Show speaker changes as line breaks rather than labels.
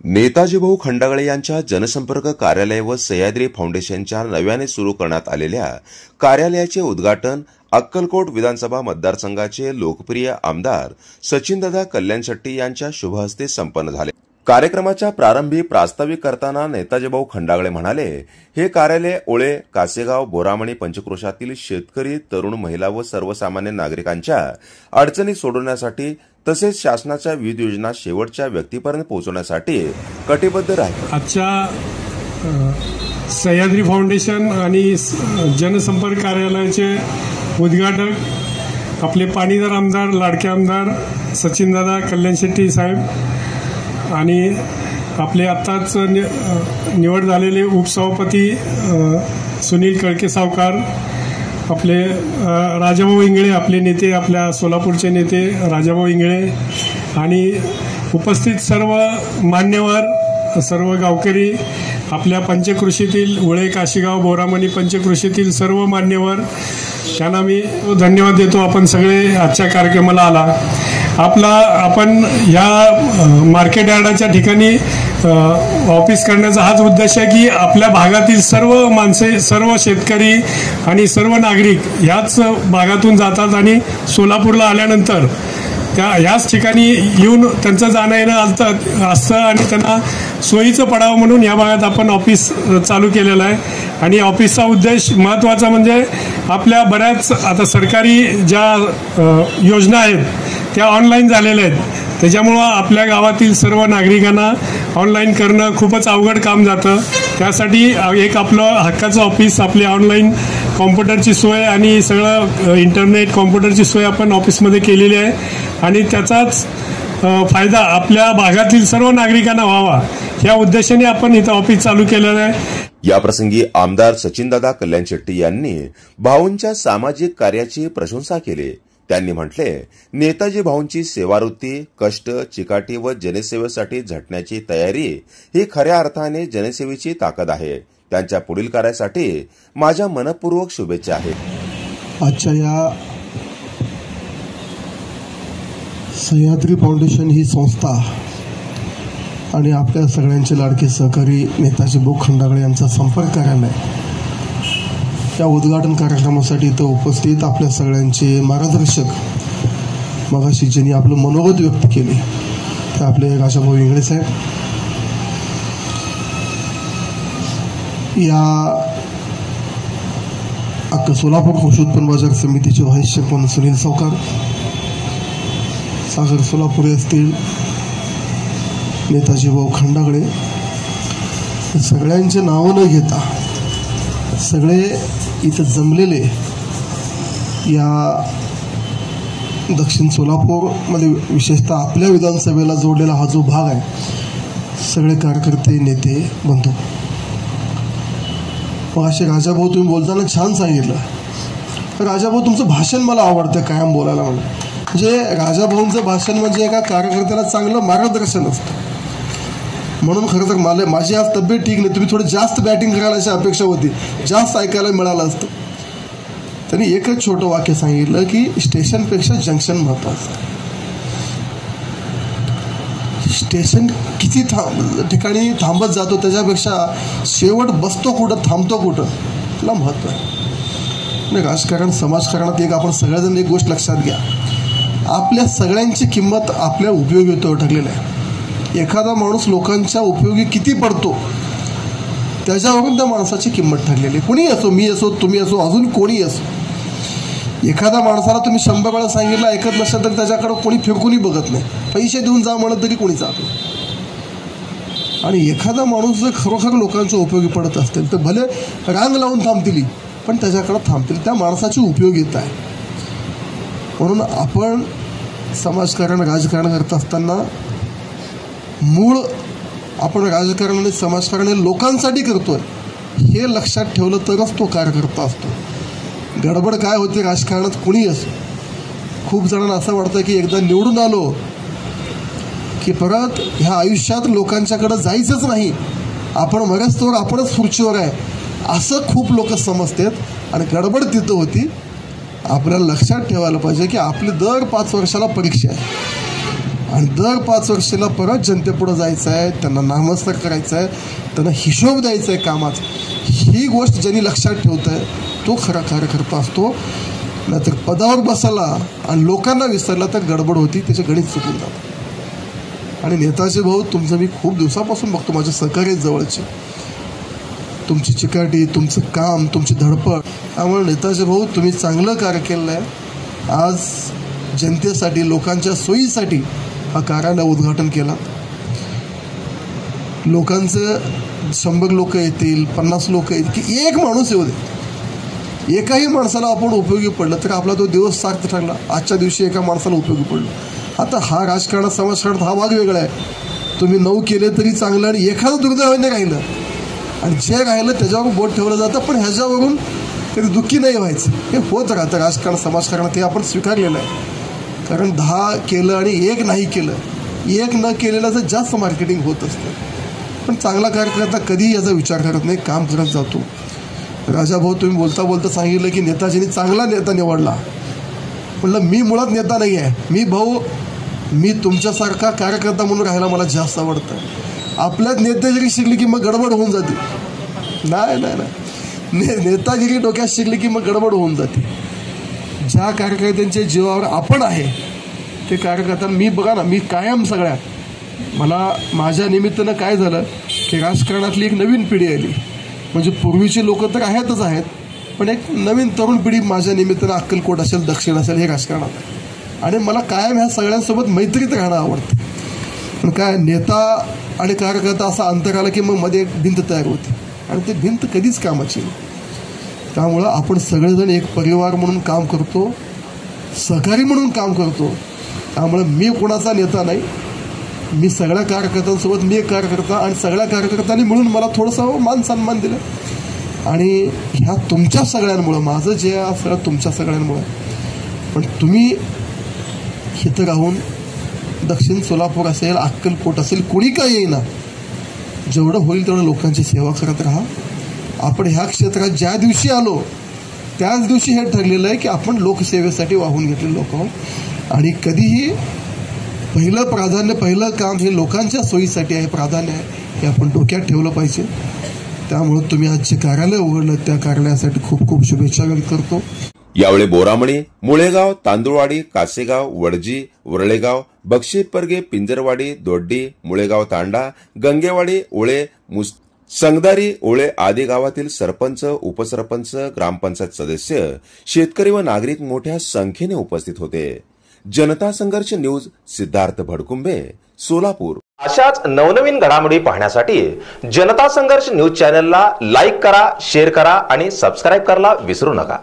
नेताजी भाऊ खंडागळे यांच्या जनसंपर्क कार्यालय व सह्याद्री फाउंडेशनच्या नव्याने सुरू करण्यात आलेल्या कार्यालयाचे उद्घाटन अक्कलकोट विधानसभा मतदारसंघाचे लोकप्रिय आमदार सचिनदादा कल्याणशेट्टी यांच्या शुभहस्ते संपन्न झाले। कार्यक्रमाच्या प्रारंभी प्रास्ताविक करताना नेताजी भाऊ खंडागळे म्हणाले, हे कार्यालय ओळे, कासेगाव, बोरामणी पंचक्रोशातील शेतकरी, तरुण, महिला व सर्वसामान्य नागरिकांच्या अडचणी सोडवण्यासाठी तसेच शासनाच्या विविध योजना शेवटच्या व्यक्तीपर्यंत पोहोचवण्यासाठी कटिबद्ध राहील।
आजच्या सह्याद्री फाउंडेशन आणि जनसंपर्क कार्यालयाचे उद्घाटक आपले पाणीदार आमदार, लाडके आमदार सचिनदादा कल्याणशेट्टी साहेब आणि आपले आत्ताच निवड झालेले उपसभापती सुनील कळके सावकार, आपले राजाभाऊ इंगळे, आपले नेते, आपल्या सोलापूरचे नेते राजाभाऊ इंगळे आणि उपस्थित सर्व मान्यवर, सर्व गावकरी, आपल्या पंचकृषीतील उळे, काशीगाव, बोरामणी पंचकृषीतील सर्व मान्यवर, त्यांना मी धन्यवाद देतो। आपण सगळे आजच्या कार्यक्रमाला आला। आपण या मार्केट यार्डाच्या ठिकाणी ऑफिस करण्याचा हाच उद्देश आहे की आपल्या भागातील सर्व माणसे, सर्व शेतकरी आणि सर्व नागरिक ह्याच भागातून जातात आणि सोलापूरला आल्यानंतर ह्याच ठिकाणी येऊन त्यांचं जाणं येणं असतं आणि त्यांना सोयीचं पडावं म्हणून या भागात आपण ऑफिस चालू केलेलं आहे। आणि ऑफिसचा उद्देश महत्त्वाचा म्हणजे आपल्या बऱ्याच आता सरकारी ज्या योजना आहेत त्या ऑनलाईन झालेल्या आहेत, त्याच्यामुळं आपल्या गावातील सर्व नागरिकांना ऑनलाईन करणं खूपच अवघड काम जातं। त्यासाठी एक आपलं हक्काचं ऑफिस, आपली ऑनलाईन कॉम्प्युटरची सोय आणि सगळं इंटरनेट कॉम्प्युटरची सोय आपण ऑफिसमध्ये केलेली आहे आणि त्याचाच फायदा आपल्या भागातील सर्व नागरिकांना व्हावा या उद्देशाने आपण इथं ऑफिस चालू केलेलं आहे।
याप्रसंगी आमदार सचिनदादा कल्याणशेट्टी यांनी भाऊंच्या सामाजिक कार्याची प्रशंसा केली। त्यांनी म्हटले, नेताजी भाऊंची सेवावृत्ती, कष्ट, चिकाटी व जनसेवेसाठी झटण्याची तयारी ही खऱ्या अर्थाने जनसेवेची ताकद आहे। त्यांच्या पुढील कार्यासाठी माझ्या मनपूर्वक शुभेच्छा आहेत।
आजच्या या सह्याद्री फाउंडेशन ही संस्था आणि आपल्या सगळ्यांचे लाडके सहकारी नेताजी भाऊ खंडागळे यांचा संपर्क कार्यालय या उद्घाटन कार्यक्रमासाठी इथं उपस्थित आपल्या सगळ्यांचे मार्गदर्शक मगाशी ज्यांनी आपलं मनोगत व्यक्त केले ते आपले राजाभाऊ इंगळे साहेब, या अख्खा सोलापूर कृषी उत्पन्न बाजार समितीचे व्हाईस चेअरमन सुनील सावकार, सागर सोलापुरे असतील, नेताजी भाऊ खंडागळे, सगळ्यांचे नावं न घेता सगळे इथं जमलेले या दक्षिण सोलापूरमध्ये विशेषतः आपल्या विधानसभेला जोडलेला हा जो भाग आहे, सगळे कार्यकर्ते, नेते, बंधू। मग असे राजाभाऊ तुम्ही बोलताना छान सांगितलं। राजाभाऊ तुमचं भाषण मला आवडतं कायम बोलायला, म्हणजे राजाभाऊंचं भाषण म्हणजे एका कार्यकर्त्याला चांगलं मार्गदर्शन असतं। म्हणून खरं तर माझी आज तब्येत ठीक नाही, तुम्ही थोडं जास्त बॅटिंग करायला अशी अपेक्षा होती, जास्त ऐकायला मिळालं असतं। त्यांनी एकच छोटं वाक्य सांगितलं की स्टेशनपेक्षा जंक्शन महत्त्वाचं। स्टेशन किती ठिकाणी थांबत जातो त्याच्यापेक्षा शेवट बसतो कुठं, थांबतो कुठं, त्याला महत्त्व आहे। राजकारण, समाजकारणात एक आपण सगळेजण एक गोष्ट लक्षात घ्या, आपल्या सगळ्यांची किंमत आपल्या उपयोगितेवर ठरलेली आहे। एखादा माणूस लोकांच्या उपयोगी किती पडतो त्याच्यावरून त्या माणसाची किंमत ठरलेली आहे। कोणी असो, मी असो, तुम्ही असो, अजून कोणी असो। एखाद्या माणसाला तुम्ही 100 वेळा सांगितलं ऐकत नसेल तर त्याच्याकडे कोणी फिरकूनही बघत नाही, पैसे देऊन जा म्हणत तरी कोणी जात नाही। आणि एखादा माणूस जर खरोखर लोकांच्या उपयोगी पडत असतील तर भले रांग लावून थांबतील पण त्याच्याकडे थांबतील, त्या माणसाची उपयोगिता आहे। म्हणून आपण समाजकारण, राजकारण करत असताना मूळ आपण राजकारण आणि समाजकारण लोकांसाठी करतोय हे लक्षात ठेवलं तरच तो कार्यकर्ता असतो। गडबड काय होते राजकारणात कुणी असो, खूप जणांना असं वाटतं की एकदा निवडून आलो की परत ह्या आयुष्यात लोकांच्याकडे जायचंच नाही, आपण मरस्तोवर आपणच खुर्चीवर आहे असं खूप लोक समजतात आणि गडबड तिथं होती। आपल्याला लक्षात ठेवायला पाहिजे की आपली दर 5 वर्षाला परीक्षा आहे आणि दर 5 वर्षाला परत जनतेपुढे जायचं आहे, त्यांना नामस्तर करायचं आहे, त्यांना हिशोब द्यायचा आहे कामाचा. ही गोष्ट ज्यांनी लक्षात ठेवत आहे तो खरा कार्यकर्ता असतो. नाहीतर पदावर बसला आणि लोकांना विसरला तर गडबड होती, त्याचे गणित चुकून जातं. आणि नेताजी भाऊ, तुमचं मी खूप दिवसापासून बघतो, माझ्या सहकारी जवळचे, तुमची चिकाटी, तुमचं काम, तुमची धडपड. त्यामुळे नेताजी भाऊ, तुम्ही चांगलं कार्य केलं आहे. आज जनतेसाठी, लोकांच्या सोयीसाठी हा कार्यालय उद्घाटन केला. लोकांचं 100 लोक येतील, 50 लोक येतील, की एक माणूस येऊ दे, एकाही माणसाला आपण उपयोगी पडलं तर आपला तो दिवस सार्थ ठरला. आजच्या दिवशी एका माणसाला उपयोगी पडलं. आता हा राजकारणात, समाजकारणात हा भाग वेगळा आहे. तुम्ही 9 केले तरी चांगलं आणि एखादं दुर्दैवाने राहिलं आणि जे राहिलं त्याच्यावर बोट ठेवलं जातं, पण ह्याच्यावरून कधी दुःखी नाही व्हायचं. हे होत राहतं राजकारण, समाजकारणात, हे आपण स्वीकारलेलं आहे. कारण 10 केलं आणि 1 नाही केलं, 1 न केलेल्याचं जास्त मार्केटिंग होत असतं. पण चांगला कार्यकर्ता कधीही याचा विचार करत नाही, काम करत जातो. राजाभाऊ, तुम्ही बोलता बोलता सांगितलं की नेताजींनी चांगला नेता निवडला. म्हटलं मी मुळात नेता नाही आहे, मी तुमच्यासारखा कार्यकर्ता म्हणून राहायला मला जास्त आवडतं. आपल्यात नेतेगिरी शिकली की मग गडबड होऊन जाते. नाही, नेतागिरी डोक्यात शिकली की मग गडबड होऊन जाते. ज्या कार्यकर्त्यांच्या जीवावर आपण आहे ते कार्यकर्ता, मी बघा ना, मी कायम सगळ्यात, मला माझ्या निमित्तानं काय झालं की राजकारणातली एक नवीन पिढी आली. म्हणजे पूर्वीची लोक तर आहेतच आहेत, पण एक नवीन तरुण पिढी माझ्या निमित्तानं अक्कलकोट असेल, दक्षिण असेल, हे राजकारणात आहे. आणि मला कायम ह्या सगळ्यांसोबत मैत्रीत राहणं आवडतं. पण काय, नेता आणि कार्यकर्ता असा अंतर आला की मग मध्ये एक भिंत तयार होते आणि ती भिंत कधीच कामाची नाही. त्यामुळं आपण सगळेजण एक परिवार म्हणून काम करतो, सहकारी म्हणून काम करतो. त्यामुळं मी कोणाचा नेता नाही, मी सगळ्या कार्यकर्त्यांसोबत मी एक कार्यकर्ता, आणि सगळ्या कार्यकर्त्यांनी मिळून मला थोडंसं मान सन्मान दिलं. आणि ह्या तुमच्या सगळ्यांमुळं, माझं जे आहे सगळं तुमच्या सगळ्यांमुळं. पण तुम्ही इथं राहून दक्षिण सोलापूर असेल, अक्कलकोट असेल, कुणी काय येईना, जेवढं होईल तेवढं लोकांची सेवा करत राहा. आपण ह्या क्षेत्रात ज्या दिवशी आलो त्याच दिवशी हे ठरलेलं आहे की आपण लोकसेवेसाठी वाहून घेतले लोक आहोत. आणि कधीही पहिलं प्राधान्य, पहिलं काम हे लोकांच्या सोयीसाठी आहे, प्राधान्य आहे, हे आपण डोक्यात ठेवलं पाहिजे. त्यामुळे तुम्ही आज जे कार्यालय उघडलं त्या कार्यालयासाठी खूप खूप शुभेच्छा व्यक्त करतो.
यावेळी बोरामणी, मुळेगाव, तांदुळवाडी, कासेगाव, वडजी, वरळेगाव, बक्षीपरगे, पिंजरवाडी, दोड्डी, मुळेगाव तांडा, गंगेवाडी, ओळे, संगदारी, ओळे आदी गावातील सरपंच, उपसरपंच, ग्रामपंचायत सदस्य, शेतकरी व नागरिक मोठ्या संख्येने उपस्थित होते. जनता संघर्ष न्यूज, सिद्धार्थ भडकुंबे, सोलापूर.
अशाच नवनवीन घडामोडी पाहण्यासाठी जनता संघर्ष न्यूज चॅनलला लाईक करा, शेअर करा आणि सबस्क्राईब करायला विसरू नका.